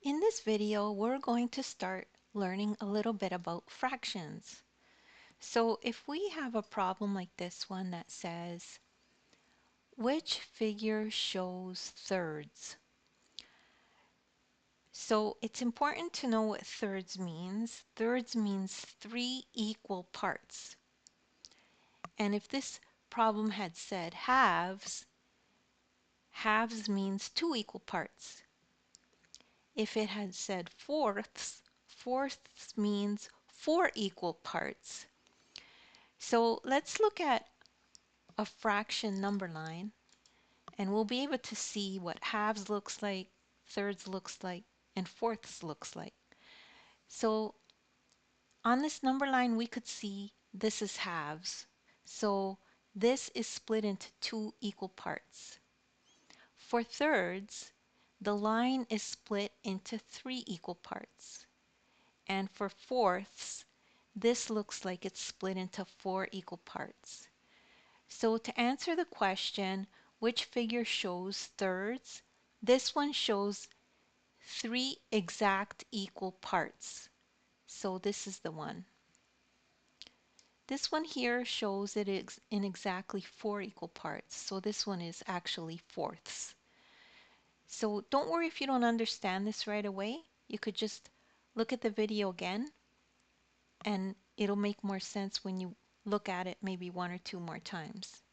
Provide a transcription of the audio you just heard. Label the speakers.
Speaker 1: In this video, we're going to start learning a little bit about fractions. So if we have a problem like this one that says, which figure shows thirds? So it's important to know what thirds means. Thirds means 3 equal parts. And if this problem had said halves, halves means 2 equal parts. If it had said fourths, fourths means 4 equal parts. So let's look at a fraction number line and we'll be able to see what halves looks like, thirds looks like, and fourths looks like. So on this number line we could see this is halves. So this is split into 2 equal parts. For thirds, the line is split into 3 equal parts. And for fourths, this looks like it's split into 4 equal parts. So to answer the question, which figure shows thirds? This one shows 3 exact equal parts. So this is the one. This one here shows it in exactly 4 equal parts. So this one is actually fourths. So don't worry if you don't understand this right away. You could just look at the video again and it'll make more sense when you look at it maybe 1 or 2 more times.